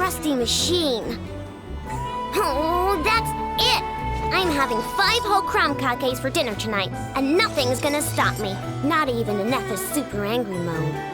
rusty machine. Oh, that's it! I'm having 5 whole crumb cupcakes for dinner tonight, and nothing's gonna stop me. Not even Anetha's super angry mode.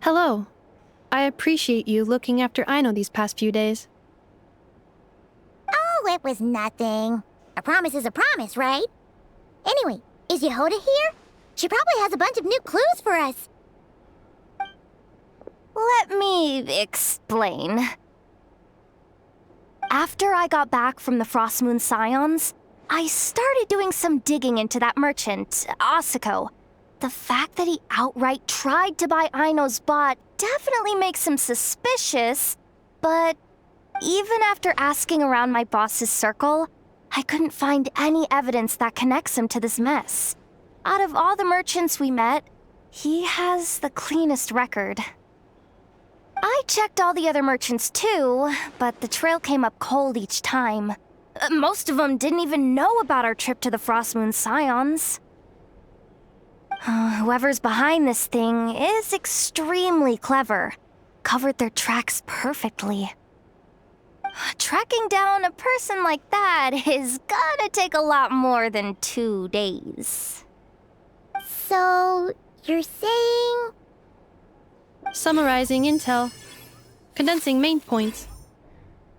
Hello. I appreciate you looking after Aino these past few days. Oh, it was nothing. A promise is a promise, right? Anyway, is Yehoda here? She probably has a bunch of new clues for us. Let me explain. After I got back from the Frost Moon Scions, I started doing some digging into that merchant, Asako. The fact that he outright tried to buy Aino's bot definitely makes him suspicious, but even after asking around my boss's circle, I couldn't find any evidence that connects him to this mess. Out of all the merchants we met, he has the cleanest record. I checked all the other merchants too, but the trail came up cold each time. Most of them didn't even know about our trip to the Frost Moon Scions. Whoever's behind this thing is extremely clever. Covered their tracks perfectly. Tracking down a person like that is gonna take a lot more than 2 days. So, you're saying... Summarizing intel. Condensing main points.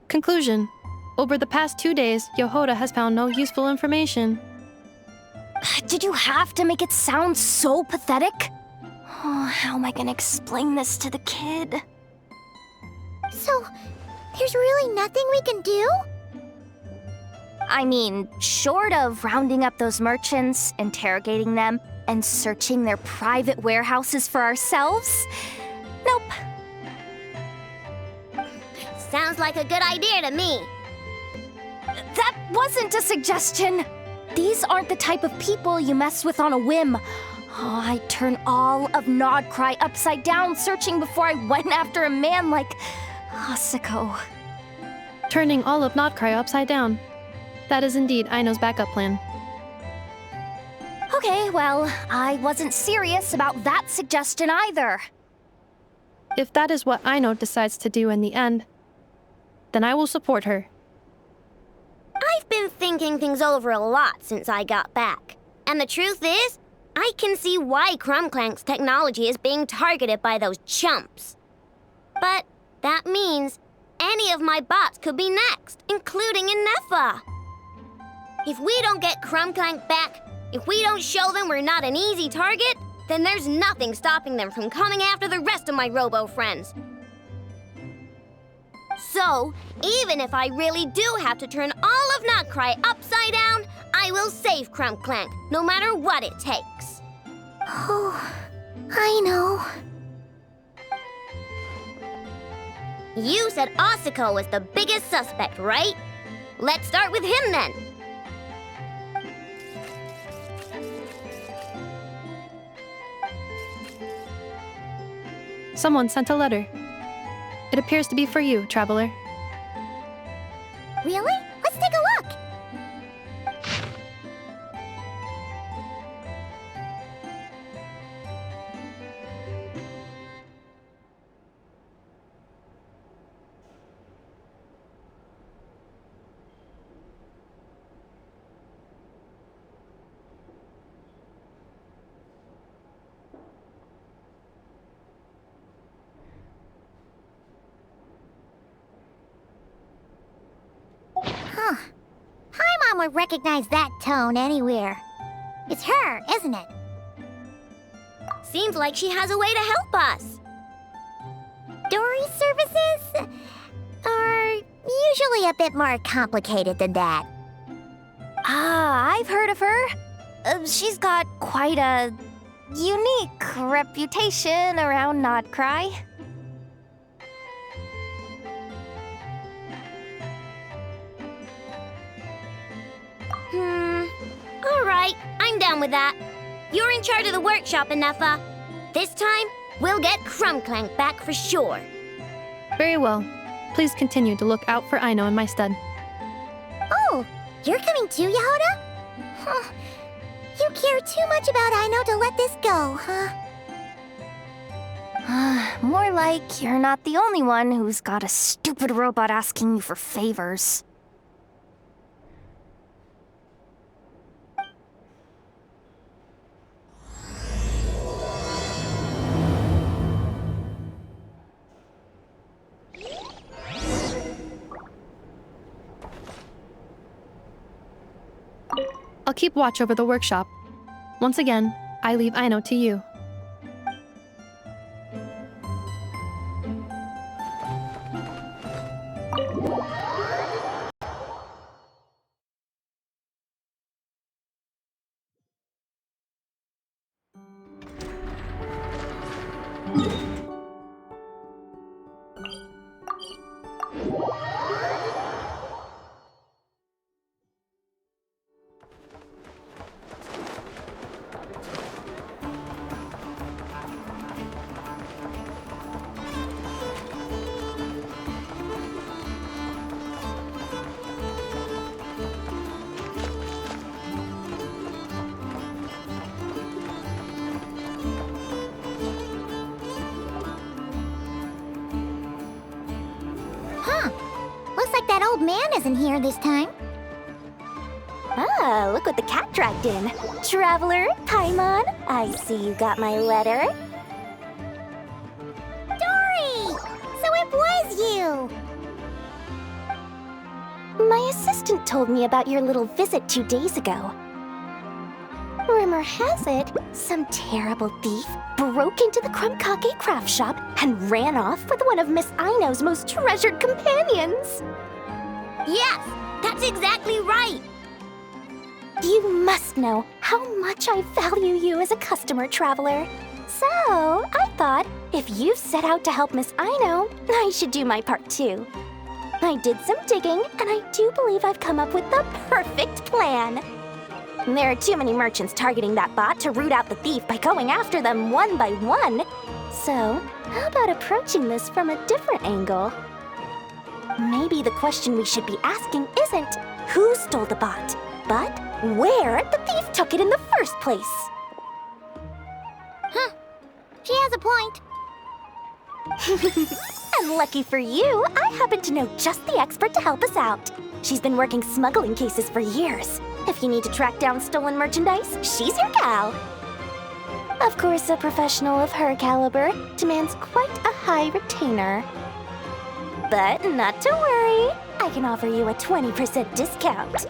Conclusion. Over the past 2 days, Yehoda has found no useful information. Did you have to make it sound so pathetic? Oh, how am I gonna explain this to the kid? So, there's really nothing we can do? I mean, short of rounding up those merchants, interrogating them, and searching their private warehouses for ourselves? Nope. Sounds like a good idea to me. That wasn't a suggestion! These aren't the type of people you mess with on a whim. Oh, I'd turn all of Nodcry upside down searching before I went after a man like Asako. Turning all of Nodcry upside down. That is indeed Aino's backup plan. Okay, well, I wasn't serious about that suggestion either. If that is what Aino decides to do in the end, then I will support her. I've been thinking things over a lot since I got back. And the truth is, I can see why Clink-Clank's technology is being targeted by those chumps. But that means any of my bots could be next, including Anetha. If we don't get Clink-Clank back, if we don't show them we're not an easy target, then there's nothing stopping them from coming after the rest of my robo friends. So, even if I really do have to turn all of Notcry upside down, I will save Clink-Clank, no matter what it takes. Oh, I know. You said Asuko was the biggest suspect, right? Let's start with him then. Someone sent a letter. It appears to be for you, traveler. Really? Let's take a look. Huh. Paimon would recognize that tone anywhere. It's her, isn't it? Seems like she has a way to help us. Dory's services are usually a bit more complicated than that. Ah, I've heard of her. She's got quite a unique reputation around Notcry. Alright, I'm down with that. You're in charge of the workshop, Anefa. This time, we'll get Clink-Clank back for sure. Very well. Please continue to look out for Aino in my stead. Oh, you're coming too, Yehoda? Huh. You care too much about Aino to let this go, huh? More like you're not the only one who's got a stupid robot asking you for favors. I'll keep watch over the workshop. Once again, I leave Aino to you. Looks like that old man isn't here this time. Ah, look what the cat dragged in. Traveler, Paimon, I see you got my letter. Dory! So it was you! My assistant told me about your little visit 2 days ago. Rumor has it, some terrible thief broke into the Clink-Clank craft shop and ran off with one of Miss Aino's most treasured companions. Yes, that's exactly right. You must know how much I value you as a customer, traveler. So, I thought, if you've set out to help Miss Aino, I should do my part too. I did some digging, and I do believe I've come up with the perfect plan. There are too many merchants targeting that bot to root out the thief by going after them one by one. So, how about approaching this from a different angle? Maybe the question we should be asking isn't who stole the bot, but where the thief took it in the first place. Huh. She has a point. And lucky for you, I happen to know just the expert to help us out. She's been working smuggling cases for years. If you need to track down stolen merchandise, she's your gal. Of course, a professional of her caliber demands quite a high retainer. But not to worry, I can offer you a 20% discount.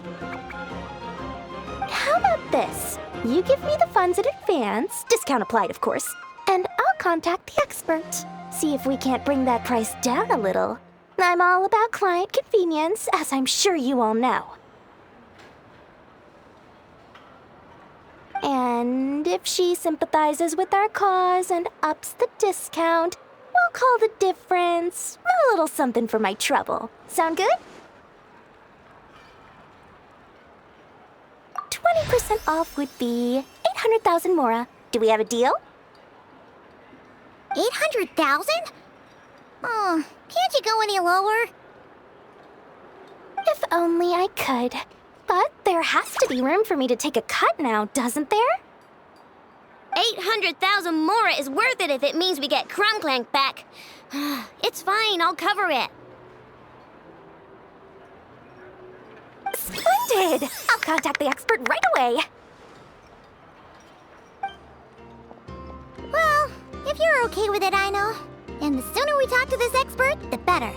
How about this? You give me the funds in advance, discount applied of course, and I'll contact the expert. See if we can't bring that price down a little. I'm all about client convenience, as I'm sure you all know. And if she sympathizes with our cause and ups the discount, we'll call the difference a little something for my trouble. Sound good? 20% off would be 800,000 mora. Do we have a deal? 800,000? Oh, can't you go any lower? If only I could. But there has to be room for me to take a cut now, doesn't there? 800,000 mora is worth it if it means we get Clink-Clank back. It's fine, I'll cover it. Splendid! I'll contact the expert right away. Well, if you're okay with it, Aino. And the sooner we talk to this expert, the better.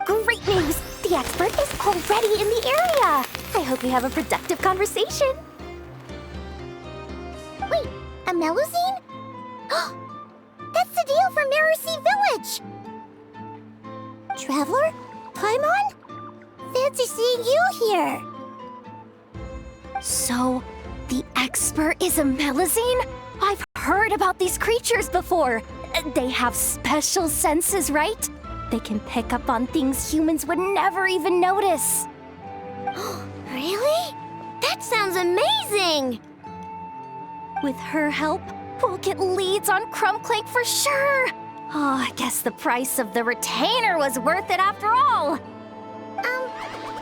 Great news! The expert is already in the area! I hope we have a productive conversation. Wait, a Melusine? That's the deal from Mirror Sea Village! Traveler? Paimon? Fancy seeing you here! So, the expert is a Melusine? I've heard about these creatures before. They have special senses, right? They can pick up on things humans would never even notice. Really? That sounds amazing! With her help, we'll get leads on Clink-Clank for sure. Oh, I guess the price of the retainer was worth it after all.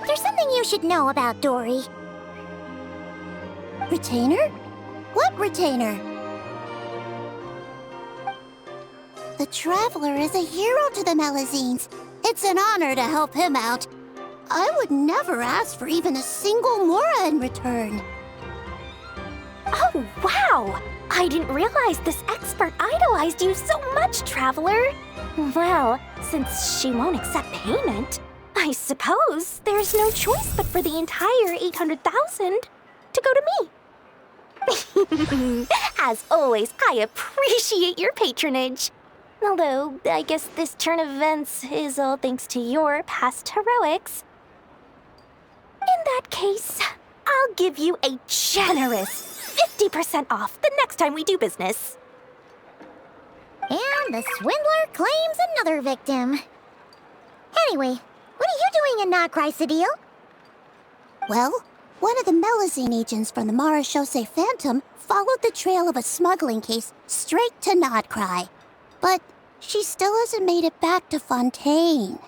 There's something you should know about Dory. Retainer? What retainer? The Traveler is a hero to the Melusines. It's an honor to help him out. I would never ask for even a single mora in return. Oh, wow! I didn't realize this expert idolized you so much, Traveler. Well, since she won't accept payment, I suppose there's no choice but for the entire 800,000 to go to me. As always, I appreciate your patronage. Although, I guess this turn of events is all thanks to your past heroics. In that case, I'll give you a generous 50% off the next time we do business. And the swindler claims another victim. Anyway, what are you doing in Nodcrysadiel? Well, one of the Melusine agents from the Marechaussee Phantom followed the trail of a smuggling case straight to Nodcry. But she still hasn't made it back to Fontaine.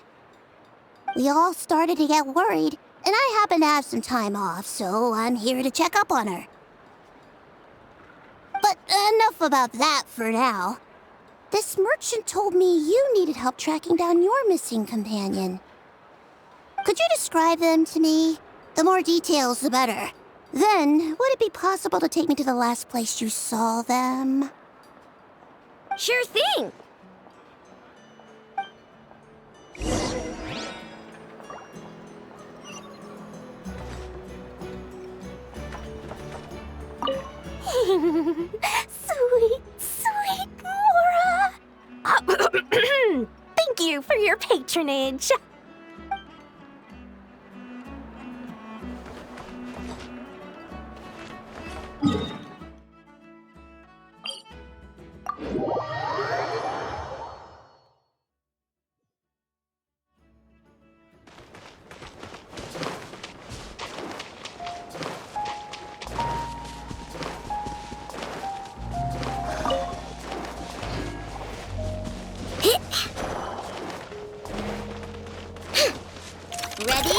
We all started to get worried, and I happen to have some time off, so I'm here to check up on her. But enough about that for now. This merchant told me you needed help tracking down your missing companion. Could you describe them to me? The more details, the better. Then, would it be possible to take me to the last place you saw them? Sure thing! Sweet, sweet Mora! Thank you for your patronage. Ready?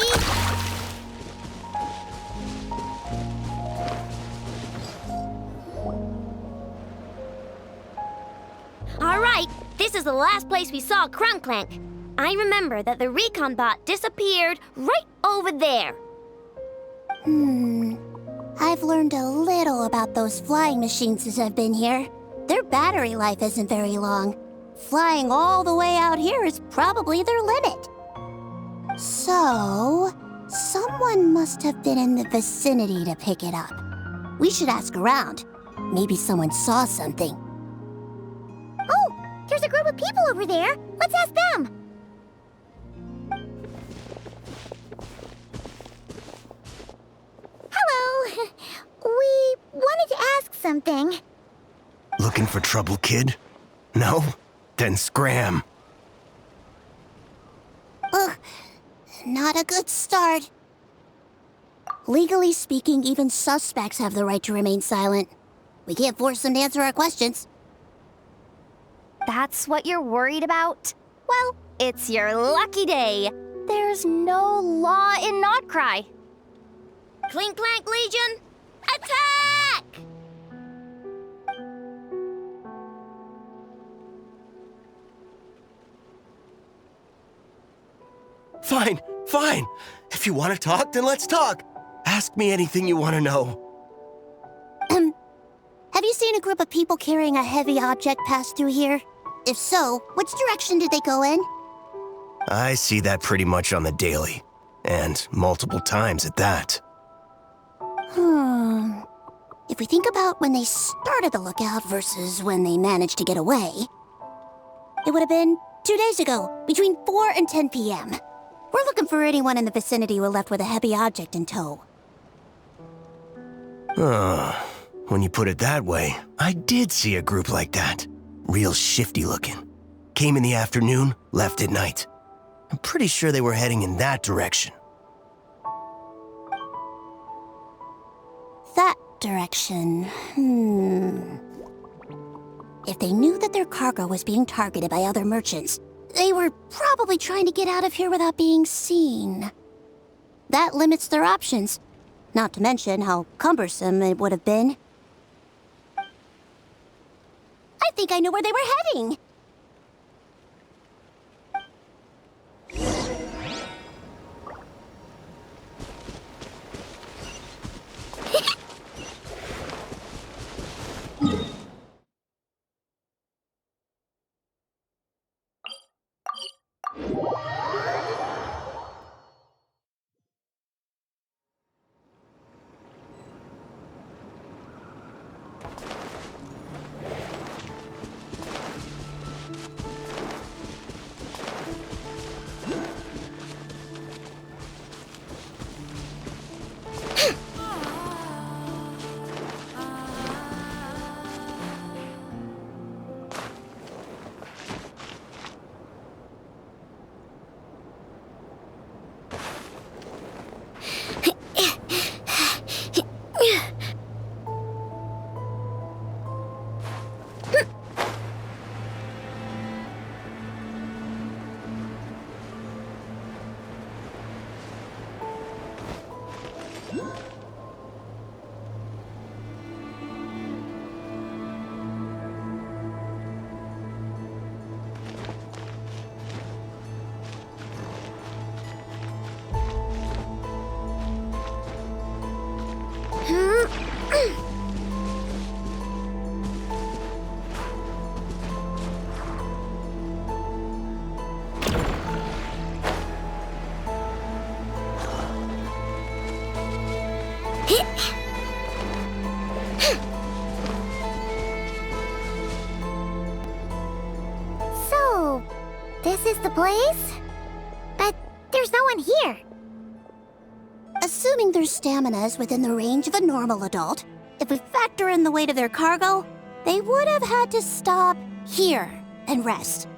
All right, this is the last place we saw Clink-Clank. I remember that the recon bot disappeared right over there. I've learned a little about those flying machines since I've been here. Their battery life isn't very long. Flying all the way out here is probably their limit. So, someone must have been in the vicinity to pick it up. We should ask around. Maybe someone saw something. Oh, there's a group of people over there. Let's ask them. We wanted to ask something. Looking for trouble, kid? No? Then scram. Ugh, not a good start. Legally speaking, even suspects have the right to remain silent. We can't force them to answer our questions. That's what you're worried about? Well, it's your lucky day. There's no law in Notcry. Clink-Clank Legion, attack! Fine, fine. If you want to talk, then let's talk. Ask me anything you want to know. Have you seen a group of people carrying a heavy object pass through here? If so, which direction did they go in? I see that pretty much on the daily. And multiple times at that. If we think about when they started the lookout versus when they managed to get away, it would have been 2 days ago, between 4 and 10 p.m. We're looking for anyone in the vicinity who left with a heavy object in tow. When you put it that way, I did see a group like that. Real shifty looking. Came in the afternoon, left at night. I'm pretty sure they were heading in that direction. That direction, If they knew that their cargo was being targeted by other merchants, they were probably trying to get out of here without being seen. That limits their options, not to mention how cumbersome it would have been. I think I know where they were heading. So, this is the place? But there's no one here. Assuming their stamina is within the range of a normal adult, if we factor in the weight of their cargo, they would have had to stop here and rest.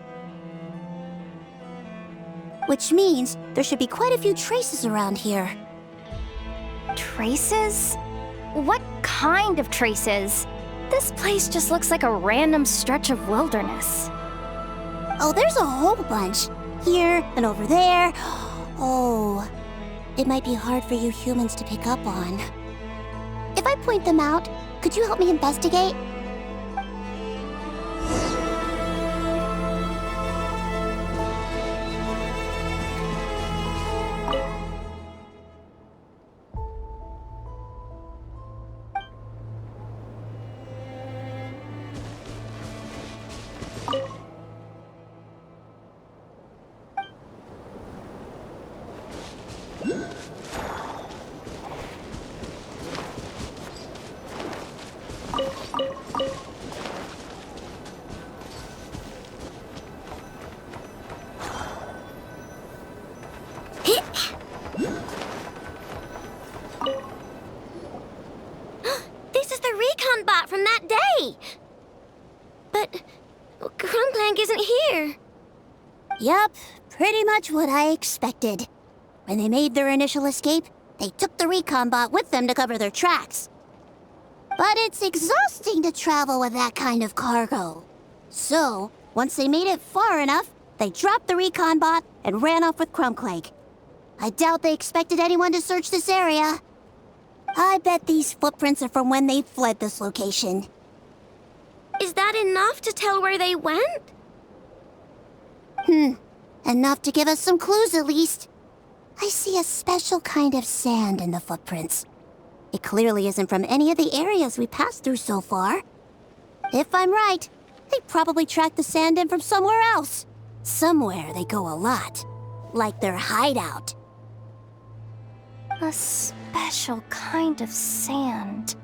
Which means there should be quite a few traces around here. Traces? What kind of traces? This place just looks like a random stretch of wilderness. Oh, there's a whole bunch. Here and over there. Oh, it might be hard for you humans to pick up on. If I point them out, could you help me investigate? isn't here. Yup, pretty much what I expected. When they made their initial escape, they took the recon bot with them to cover their tracks. But it's exhausting to travel with that kind of cargo. So, once they made it far enough, they dropped the recon bot and ran off with Clink-Clank. I doubt they expected anyone to search this area. I bet these footprints are from when they fled this location. Is that enough to tell where they went? Enough to give us some clues at least. I see a special kind of sand in the footprints. It clearly isn't from any of the areas we passed through so far. If I'm right, they probably tracked the sand in from somewhere else. Somewhere they go a lot. Like their hideout. A special kind of sand.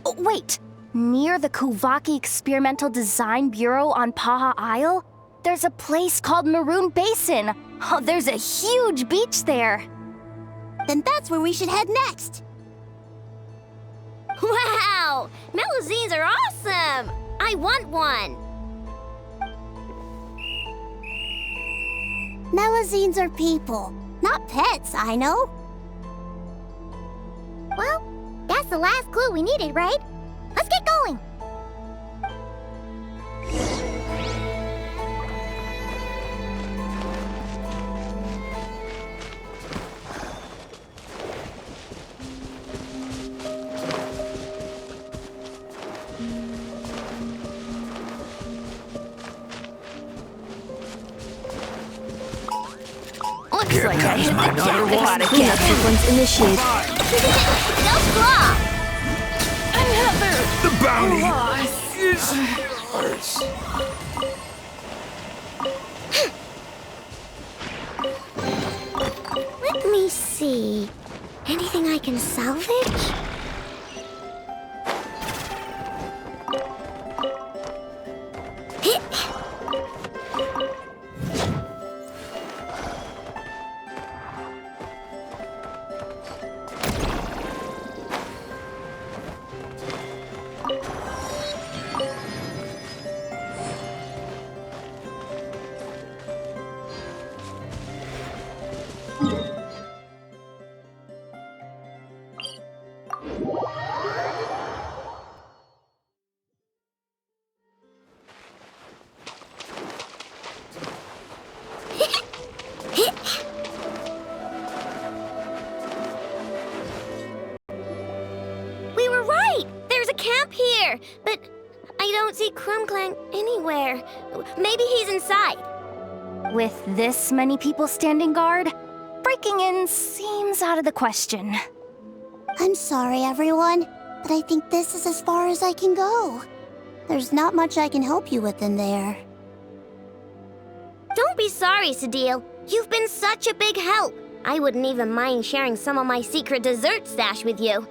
Oh, wait! Near the Kuvaki Experimental Design Bureau on Paha Isle, there's a place called Maroon Basin. Oh, there's a huge beach there. Then that's where we should head next. Wow! Melusines are awesome! I want one! Melusines are people, not pets, I know. Well, that's the last clue we needed, right? Let's get going! Looks Here like I comes hit my the number jackpot one. again. Sequence initiated. No flaw! The bounty Let me see. Anything I can salvage? We were right! There's a camp here, but I don't see Clink-Clank anywhere. Maybe he's inside. With this many people standing guard, breaking in seems out of the question. I'm sorry, everyone, but I think this is as far as I can go. There's not much I can help you with in there. Don't be sorry, Sadil. You've been such a big help. I wouldn't even mind sharing some of my secret dessert stash with you.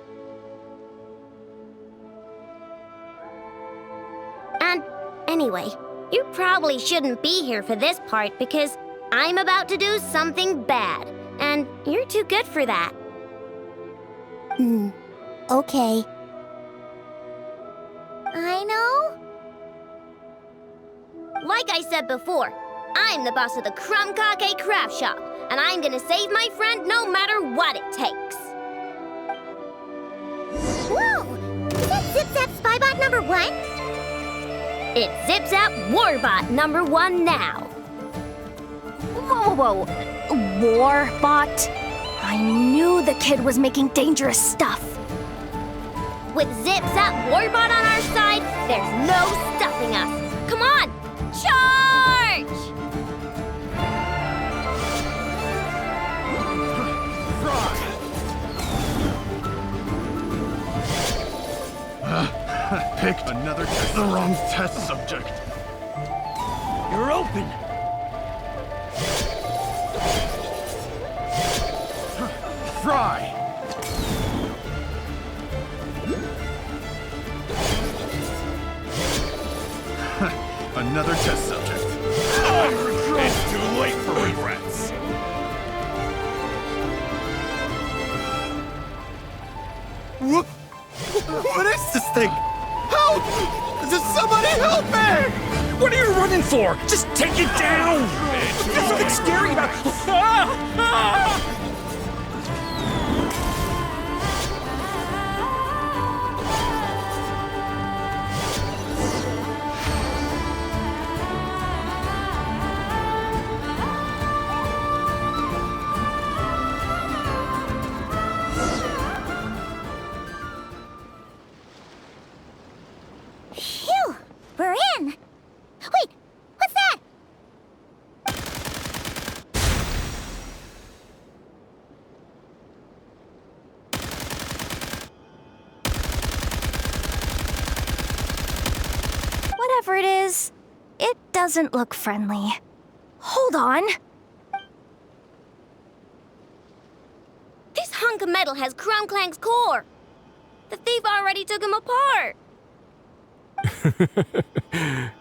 And anyway, you probably shouldn't be here for this part because I'm about to do something bad, and you're too good for that. Okay. I know. Like I said before, I'm the boss of the Cake Craft Shop, and I'm gonna save my friend no matter what it takes. Whoa! Is that Zip-Zap Spybot number 1? It's Zip-Zap Warbot number 1 now. Whoa! Warbot? I knew the kid was making dangerous stuff. With Zip-Zap Warbot on our side, there's no stopping us. Come on, charge! Pick another test. The wrong test subject. You're open. Fry. Another test subject. It's too late for regrets. What is this thing? Help! Does somebody help me? What are you running for? Just take it down! There's something scary about... Phew! We're in! Wait! What's that? Whatever it is, it doesn't look friendly. Hold on. This hunk of metal has Clink-Clank's core. The thief already took him apart.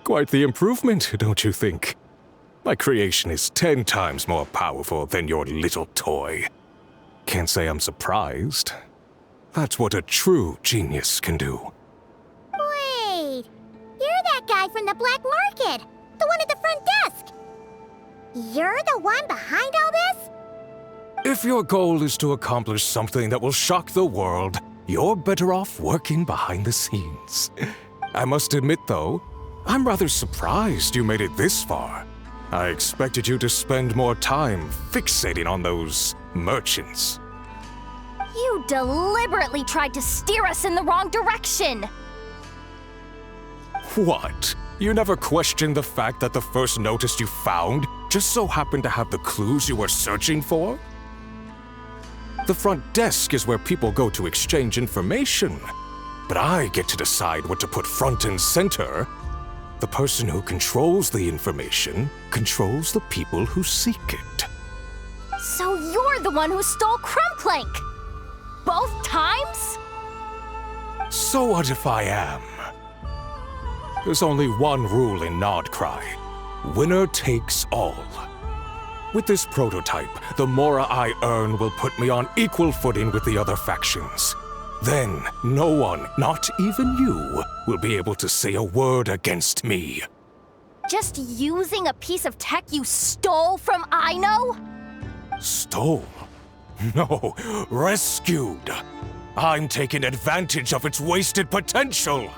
Quite the improvement, don't you think? My creation is 10 times more powerful than your little toy. Can't say I'm surprised. That's what a true genius can do. Wait! You're that guy from the black market! The one at the front desk! You're the one behind all this? If your goal is to accomplish something that will shock the world, you're better off working behind the scenes. I must admit, though, I'm rather surprised you made it this far. I expected you to spend more time fixating on those merchants. You deliberately tried to steer us in the wrong direction. What? You never questioned the fact that the first notice you found just so happened to have the clues you were searching for? The front desk is where people go to exchange information. But I get to decide what to put front and center. The person who controls the information controls the people who seek it. So you're the one who stole Clink-Clank? Both times? So what if I am? There's only one rule in Nodcry. Winner takes all. With this prototype, the Mora I earn will put me on equal footing with the other factions. Then, no one, not even you, will be able to say a word against me. Just using a piece of tech you stole from Aino? Stole? No, rescued. I'm taking advantage of its wasted potential.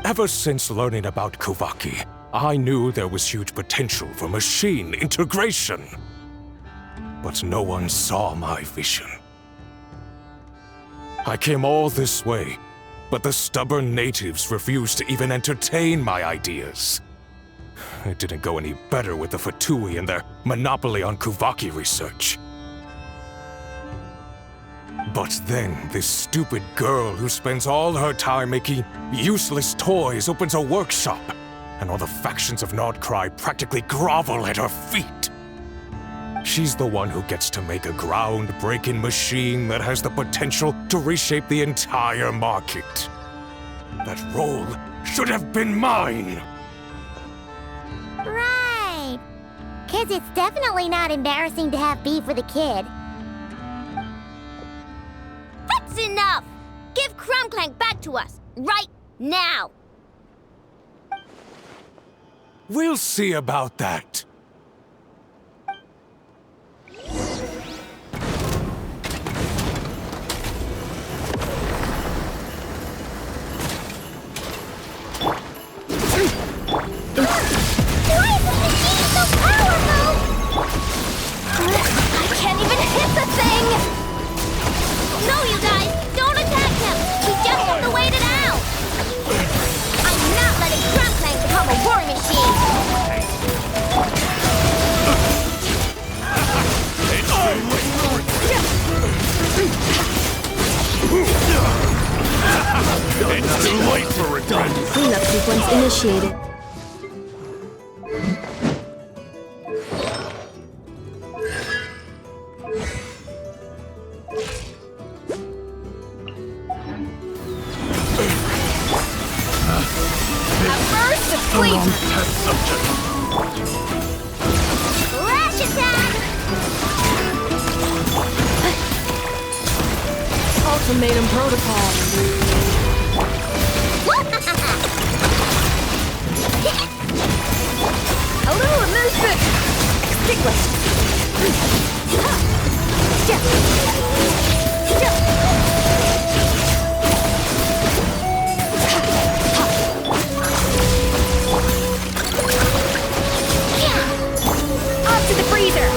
Ever since learning about Kuvaki, I knew there was huge potential for machine integration. But no one saw my vision. I came all this way, but the stubborn natives refused to even entertain my ideas. It didn't go any better with the Fatui and their monopoly on Kuvaki research. But then, this stupid girl who spends all her time making useless toys opens a workshop, and all the factions of Nodcry practically grovel at her feet. She's the one who gets to make a groundbreaking machine that has the potential to reshape the entire market. That role should have been mine! Right. 'Cause it's definitely not embarrassing to have beef with a kid. That's enough! Give Clink-Clank back to us, right now! We'll see about that. I can't even hit the thing! No, you guys! Don't attack him! We just have to wait it out! I'm not letting Clink-Clank become a war machine! It's too late for regret. Cleanup sequence initiated. Test subject. Flash attack! Ultimatum protocol. Off to the freezer!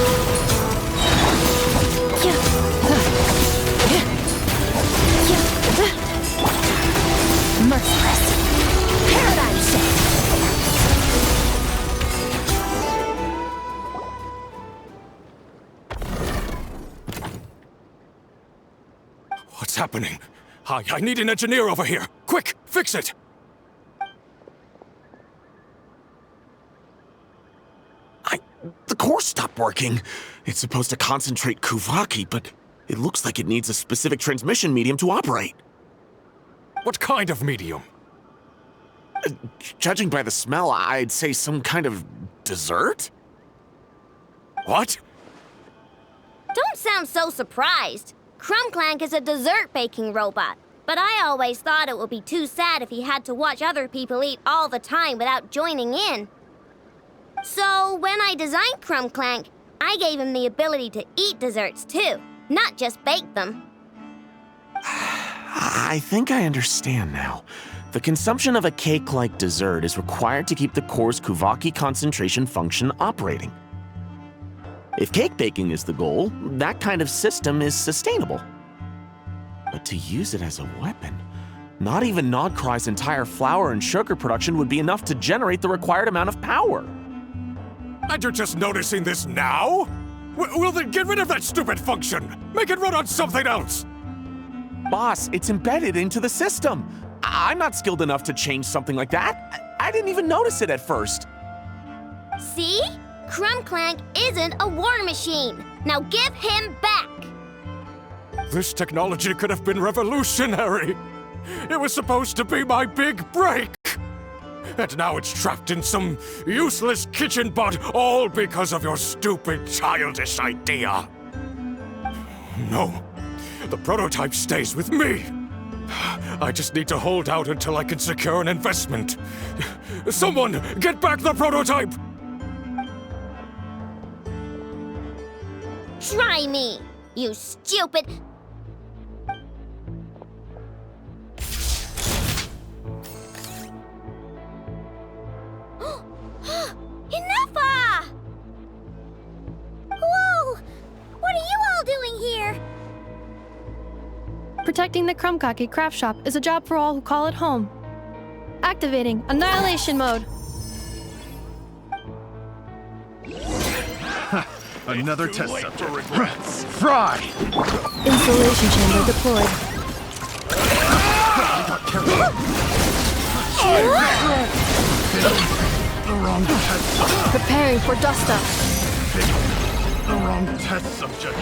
Merciless. Paradigm shift. What's happening? I need an engineer over here. Quick, fix it! The core stopped working. It's supposed to concentrate Kuvaki, but it looks like it needs a specific transmission medium to operate. What kind of medium? Judging by the smell, I'd say some kind of dessert? What? Don't sound so surprised. Clink-Clank is a dessert baking robot, but I always thought it would be too sad if he had to watch other people eat all the time without joining in. So when I designed Clink-Clank, I gave him the ability to eat desserts too, not just bake them. I think I understand now. The consumption of a cake-like dessert is required to keep the core's Kuvaki concentration function operating. If cake baking is the goal, that kind of system is sustainable. But to use it as a weapon, not even Nodcry's entire flour and sugar production would be enough to generate the required amount of power. And you're just noticing this now? Well then get rid of that stupid function! Make it run on something else! Boss, it's embedded into the system. I'm not skilled enough to change something like that. I didn't even notice it at first. See? Clink-Clank isn't a war machine. Now give him back! This technology could have been revolutionary! It was supposed to be my big break! And now it's trapped in some useless kitchen bot, all because of your stupid, childish idea. No, the prototype stays with me. I just need to hold out until I can secure an investment. Someone, get back the prototype! Try me, you stupid... Enough! Whoa! What are you all doing here? Protecting the Krumkaki craft shop is a job for all who call it home. Activating Annihilation Mode. Another test subject. Fry! Installation chamber deployed. The wrong test subject. Preparing for dust-up. The wrong test subject.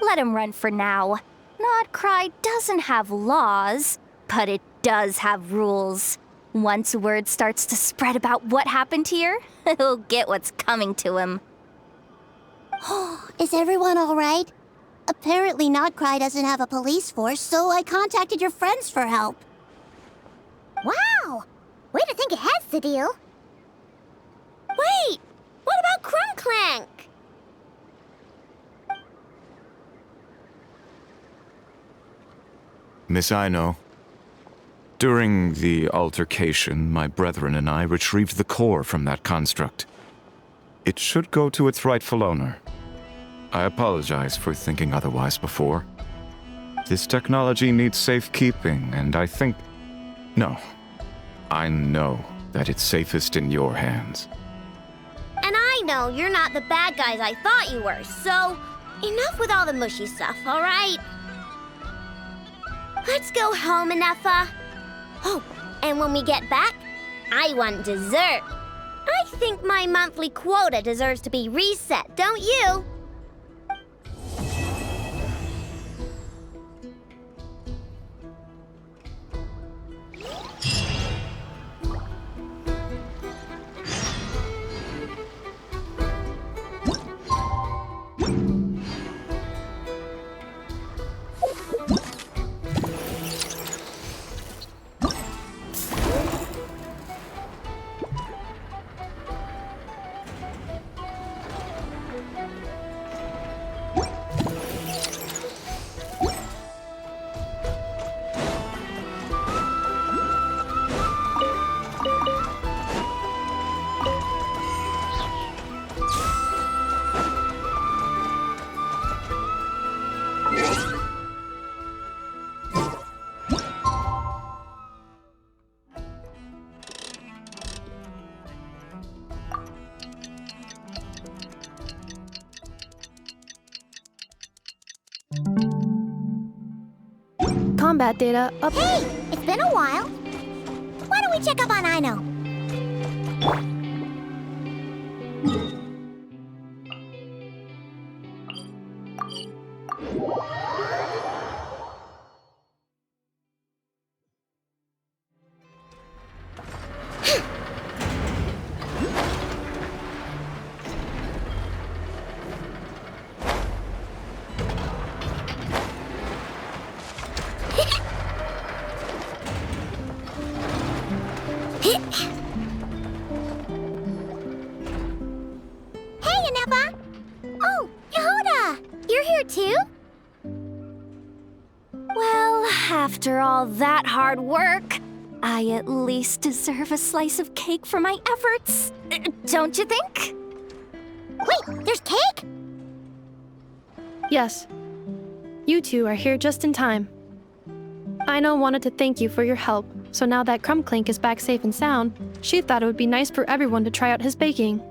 Let him run for now. Nodcry doesn't have laws, but it does have rules. Once word starts to spread about what happened here, he'll get what's coming to him. Is everyone all right? Apparently Nodcry doesn't have a police force, so I contacted your friends for help. Wow! Way to think ahead, Sadil. Wait! What about Clink-Clank? Miss Aino, during the altercation, my brethren and I retrieved the core from that construct. It should go to its rightful owner. I apologize for thinking otherwise before. This technology needs safekeeping, and I think... No. I know that it's safest in your hands. And I know you're not the bad guys I thought you were, so enough with all the mushy stuff, all right? Let's go home, Enougha. Oh, and when we get back, I want dessert. I think my monthly quota deserves to be reset, don't you? combat data up. Hey, it's been a while. Why don't we check up on Ino? After all that hard work, I at least deserve a slice of cake for my efforts. Don't you think? Wait, there's cake? Yes. You two are here just in time. Ino wanted to thank you for your help, so now that Clink-Clank is back safe and sound, she thought it would be nice for everyone to try out his baking.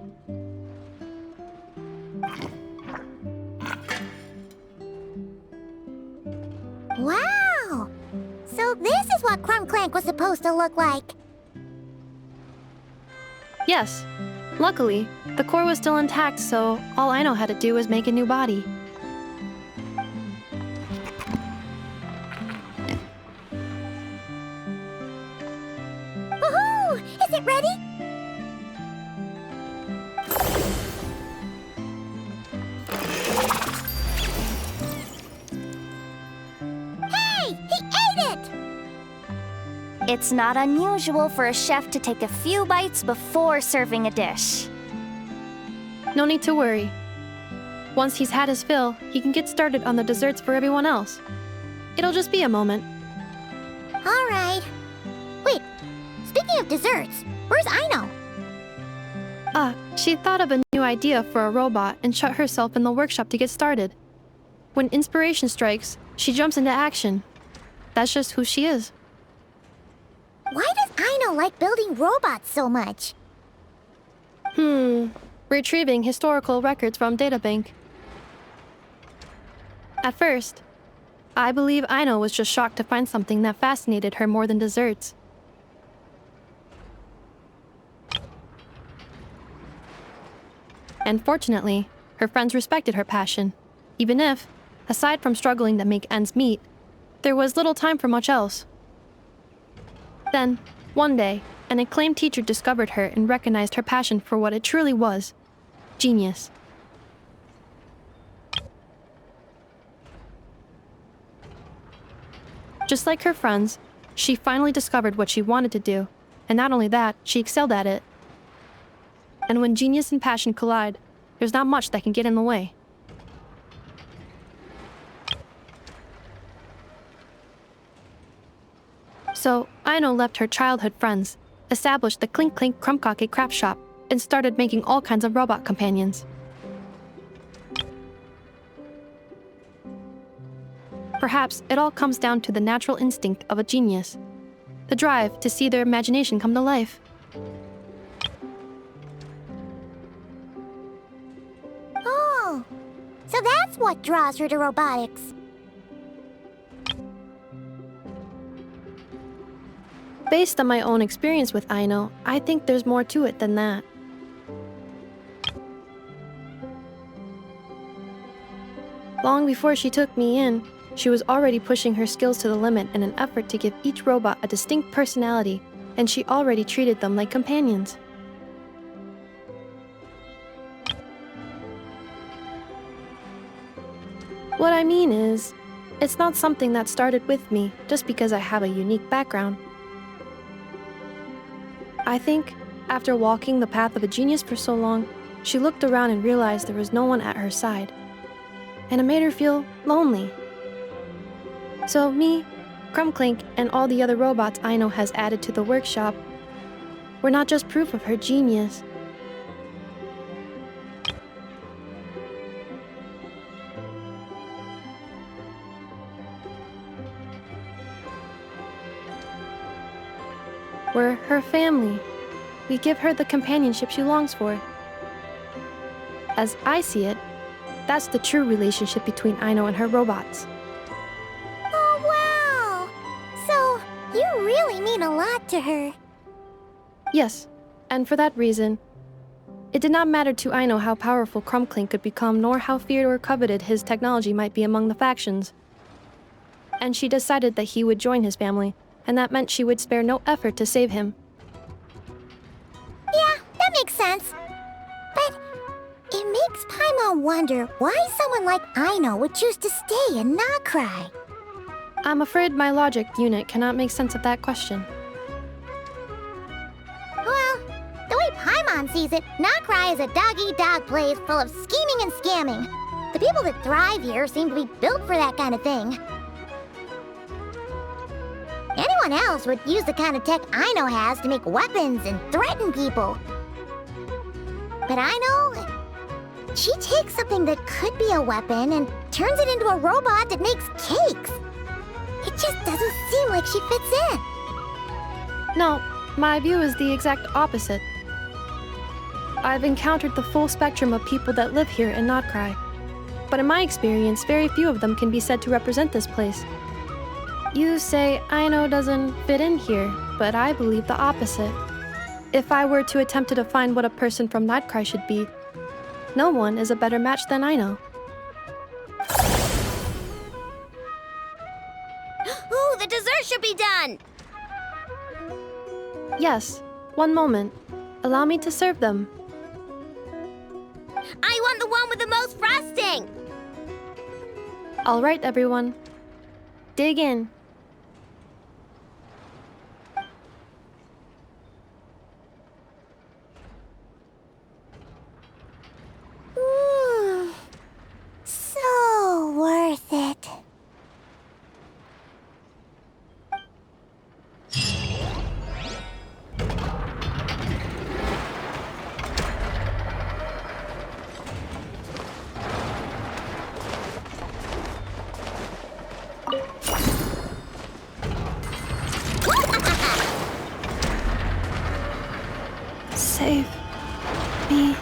Wow! So this is what Clink-Clank was supposed to look like. Yes. Luckily, the core was still intact, so all Ino had to do was make a new body. Woohoo! Is it ready? It's not unusual for a chef to take a few bites before serving a dish. No need to worry. Once he's had his fill, he can get started on the desserts for everyone else. It'll just be a moment. All right. Wait, speaking of desserts, where's Ino? She thought of a new idea for a robot and shut herself in the workshop to get started. When inspiration strikes, she jumps into action. That's just who she is. Why does Ino like building robots so much? Retrieving historical records from databank. At first, I believe Ino was just shocked to find something that fascinated her more than desserts. And fortunately, her friends respected her passion, even if, aside from struggling to make ends meet, there was little time for much else. Then, one day, an acclaimed teacher discovered her and recognized her passion for what it truly was: genius. Just like her friends, she finally discovered what she wanted to do, and not only that, she excelled at it. And when genius and passion collide, there's not much that can get in the way. So, Ino left her childhood friends, established the Clink-Clank Crumbcocky craft shop, and started making all kinds of robot companions. Perhaps it all comes down to the natural instinct of a genius, the drive to see their imagination come to life. Oh, so that's what draws her to robotics. Based on my own experience with Ino, I think there's more to it than that. Long before she took me in, she was already pushing her skills to the limit in an effort to give each robot a distinct personality, and she already treated them like companions. What I mean is, it's not something that started with me just because I have a unique background. I think, after walking the path of a genius for so long, she looked around and realized there was no one at her side. And it made her feel lonely. So me, Clink-Clank, and all the other robots Ino has added to the workshop were not just proof of her genius. We're her family. We give her the companionship she longs for. As I see it, that's the true relationship between Ino and her robots. Oh, wow! mean a lot to her. Yes, and for that reason, it did not matter to Aino how powerful Clink-Clank could become, nor how feared or coveted his technology might be among the factions. And she decided that he would join his family, and that meant she would spare no effort to save him. Yeah, that makes sense. But it makes Paimon wonder why someone like Aino would choose to stay and not cry. I'm afraid my logic unit cannot make sense of that question. Well, the way Paimon sees it, Nocry is a dog-eat-dog place full of scheming and scamming. The people that thrive here seem to be built for that kind of thing. Anyone else would use the kind of tech Aino has to make weapons and threaten people. But Aino, she takes something that could be a weapon and turns it into a robot that makes cakes. It just doesn't seem like she fits in. No, my view is the exact opposite. I've encountered the full spectrum of people that live here in Nocry, but in my experience, very few of them can be said to represent this place. You say Aino doesn't fit in here, but I believe the opposite. If I were to attempt to define what a person from Nocry should be, no one is a better match than Aino. Ooh, the dessert should be done! Yes, one moment. Allow me to serve them. I want the one with the most frosting! All right, everyone. Dig in. So worth it. Save me.